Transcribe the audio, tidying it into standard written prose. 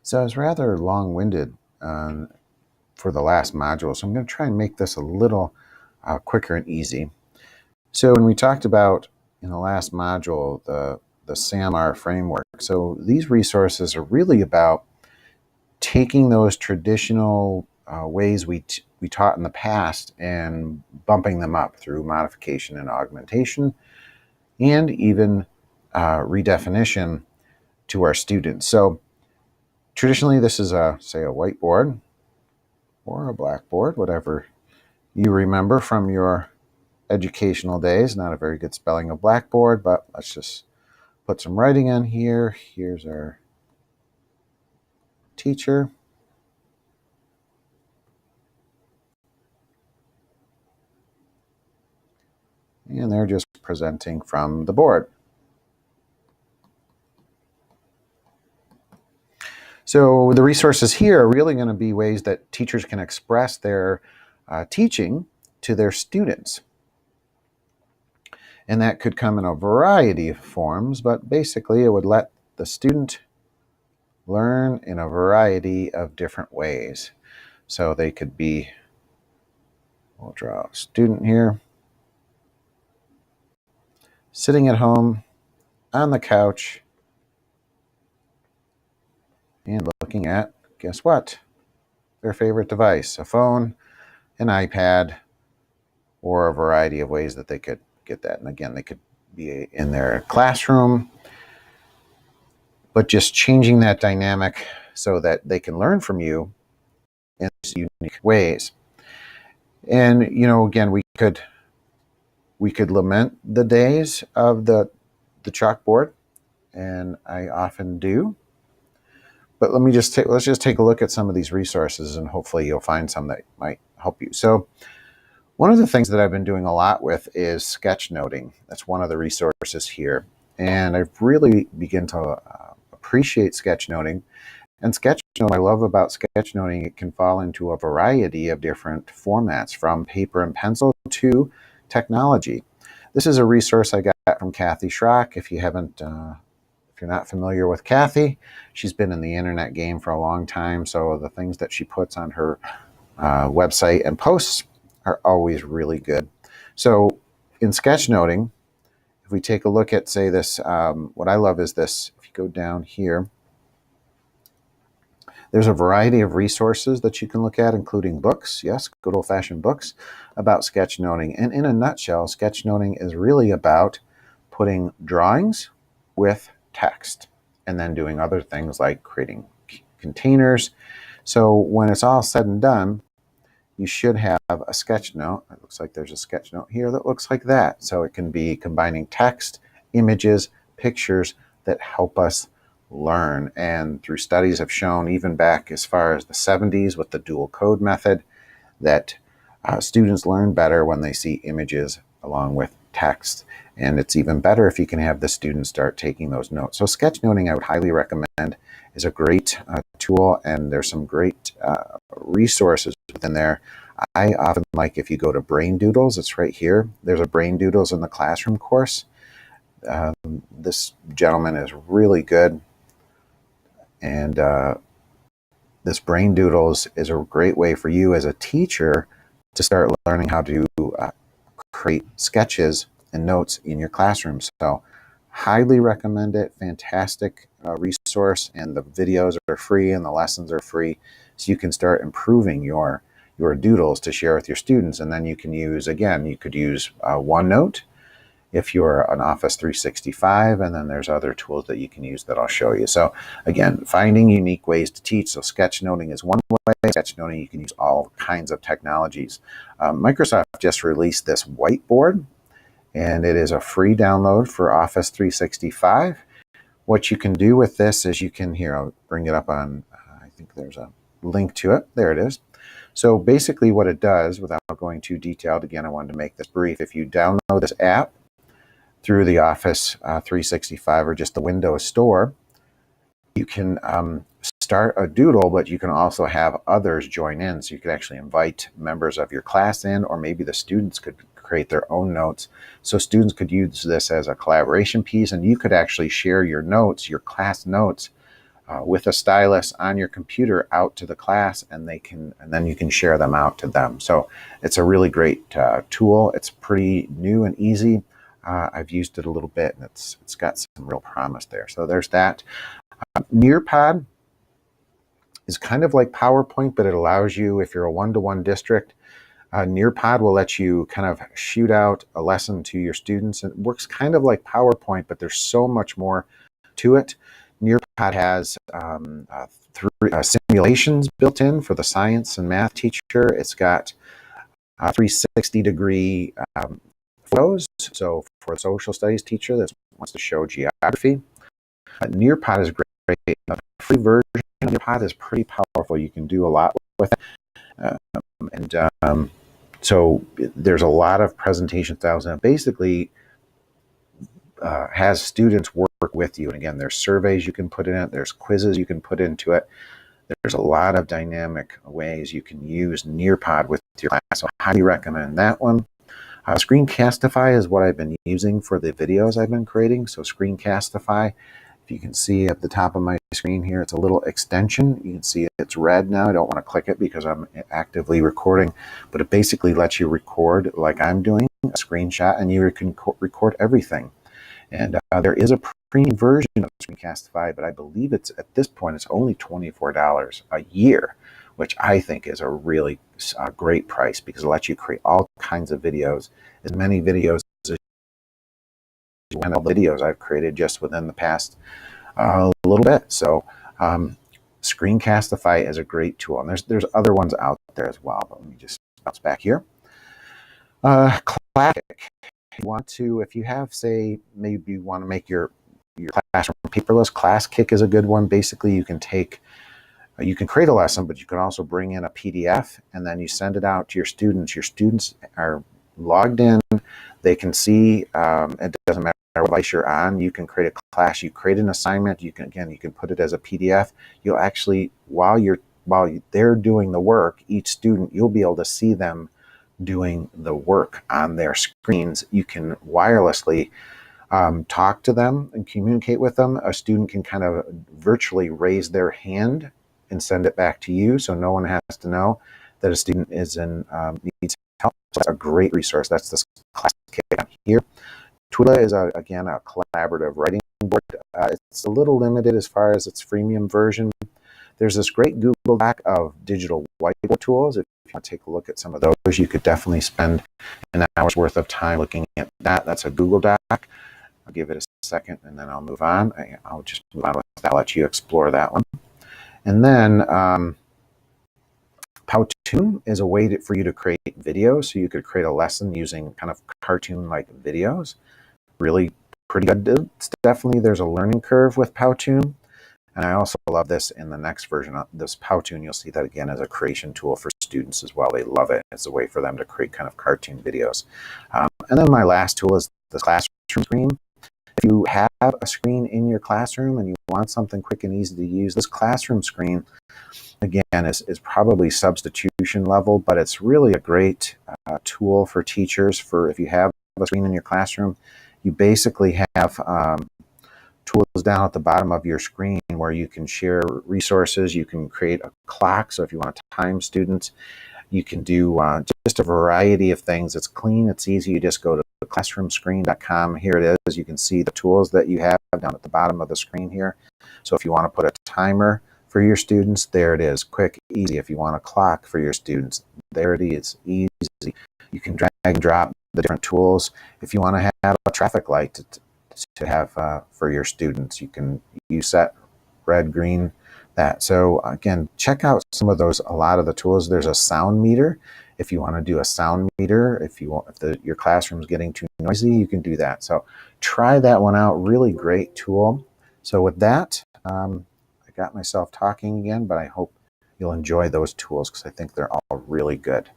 So I was rather long-winded for the last module, so I'm going to try and make this a little quicker and easy. So when we talked about in the last module the SAMR framework, so these resources are really about taking those traditional ways we taught in the past and bumping them up through modification and augmentation, and even redefinition to our students. So traditionally, this is say a whiteboard or a blackboard, whatever you remember from your educational days. Not a very good spelling of blackboard, but let's just put some writing in here. Here's our teacher. And they're just presenting from the board. So the resources here are really going to be ways that teachers can express their teaching to their students. And that could come in a variety of forms, but basically it would let the student learn in a variety of different ways. So they could be, we'll draw a student here, sitting at home on the couch and looking at, guess what? Their favorite device, a phone, an iPad, or a variety of ways that they could get that. And again, they could be in their classroom, but just changing that dynamic so that they can learn from you in unique ways. And, again, we could lament the days of the chalkboard, and I often do. But let's just take a look at some of these resources, and hopefully you'll find some that might help you. So one of the things that I've been doing a lot with is sketchnoting. That's one of the resources here. And I've really begun to appreciate sketchnoting. And sketchnoting, I love about sketchnoting, it can fall into a variety of different formats, from paper and pencil to technology. This is a resource I got from Kathy Schrock. If you're not familiar with Kathy, she's been in the internet game for a long time. So the things that she puts on her website and posts are always really good. So in sketchnoting, if we take a look at, say, this, what I love is this. If you go down here, there's a variety of resources that you can look at, including books, yes, good old-fashioned books, about sketchnoting. And in a nutshell, sketchnoting is really about putting drawings with text and then doing other things like creating containers. So when it's all said and done, you should have a sketch note. It looks like there's a sketch note here that looks like that. So it can be combining text, images, pictures that help us learn. And through studies have shown, even back as far as the 70s with the dual code method, that students learn better when they see images along with text. And it's even better if you can have the students start taking those notes. So sketchnoting, I would highly recommend, is a great tool, and there's some great resources within there. I often like, if you go to Brain Doodles, it's right here. There's a Brain Doodles in the Classroom course. This gentleman is really good. And this Brain Doodles is a great way for you as a teacher to start learning how to create sketches and notes in your classroom. So highly recommend it. Fantastic resource, and the videos are free and the lessons are free. So you can start improving your doodles to share with your students. And then you can use, again, you could use OneNote if you're an Office 365, and then there's other tools that you can use that I'll show you. So again, finding unique ways to teach. So sketchnoting is one way. Sketchnoting, you can use all kinds of technologies. Microsoft just released this whiteboard, and it is a free download for Office 365. What you can do with this is you can, here, I'll bring it up on, I think there's a link to it. There it is. So basically what it does, without going too detailed, again, I wanted to make this brief. If you download this app through the Office 365 or just the Windows Store, you can start a doodle, but you can also have others join in. So you could actually invite members of your class in, or maybe the students could create their own notes. So students could use this as a collaboration piece, and you could actually share your notes, your class notes, with a stylus on your computer out to the class, and then you can share them out to them. So it's a really great tool. It's pretty new and easy. I've used it a little bit, and it's got some real promise there. So there's that. Nearpod is kind of like PowerPoint, but it allows you, if you're a one-to-one district, Nearpod will let you kind of shoot out a lesson to your students. It works kind of like PowerPoint, but there's so much more to it. Nearpod has simulations built in for the science and math teacher. It's got 360-degree photos. So for a social studies teacher that wants to show geography, Nearpod is great. The free version of Nearpod is pretty powerful. You can do a lot with it. So there's a lot of presentation styles, and it basically has students work with you. And again, there's surveys you can put in it. There's quizzes you can put into it. There's a lot of dynamic ways you can use Nearpod with your class. So I highly recommend that one. Screencastify is what I've been using for the videos I've been creating. So Screencastify, if you can see at the top of my screen here, it's a little extension. You can see it's red now. I don't want to click it because I'm actively recording, but it basically lets you record like I'm doing a screenshot, and you can record everything. And there is a premium version of Screencastify, but I believe it's at this point it's only $24 a year, which I think is a really great price because it lets you create all kinds of videos, as many videos as all the videos I've created just within the past little bit. So Screencastify is a great tool, and there's other ones out there as well. But let me just bounce back here. Classic. If you have, say, maybe you want to make your classroom paperless, Classkick is a good one. Basically, you can create a lesson, but you can also bring in a PDF, and then you send it out to your students. Your students are logged in. They can see, it doesn't matter what device you're on. You can create a class. You create an assignment. You can put it as a PDF. You'll actually, while they're doing the work, each student, you'll be able to see them doing the work on their screens. You can wirelessly talk to them and communicate with them. A student can kind of virtually raise their hand and send it back to you, so no one has to know that a student needs help. So that's a great resource. That's this Classkick here. Twila is again a collaborative writing board. It's a little limited as far as its freemium version. There's this great Google Doc of digital whiteboard tools. If you want to take a look at some of those, you could definitely spend an hour's worth of time looking at that. That's a Google Doc. I'll give it a second and then I'll move on. I'll just move on with that. I'll let you explore that one. And then Powtoon is a way for you to create videos. So you could create a lesson using kind of cartoon-like videos. Really pretty good. There's a learning curve with Powtoon. And I also love this in the next version of this Powtoon. You'll see that again as a creation tool for students as well. They love it. It's a way for them to create kind of cartoon videos. And then my last tool is the classroom screen. If you have a screen in your classroom and you want something quick and easy to use, this classroom screen, again, is probably substitution level, but it's really a great tool for teachers. For if you have a screen in your classroom, you basically have tools down at the bottom of your screen where you can share resources. You can create a clock, so if you want to time students, you can do just a variety of things. It's clean, it's easy. You just go to classroomscreen.com. Here it is. You can see the tools that you have down at the bottom of the screen here. So if you want to put a timer for your students, there it is. Quick, easy. If you want a clock for your students, there it is. Easy. You can drag and drop the different tools. If you want to have a traffic light to have for your students, you set red, green, that. So again, check out some of those. A lot of the tools. There's a sound meter. If you want to do a sound meter, if your classroom's getting too noisy, you can do that. So try that one out. Really great tool. So with that, I got myself talking again, but I hope you'll enjoy those tools because I think they're all really good.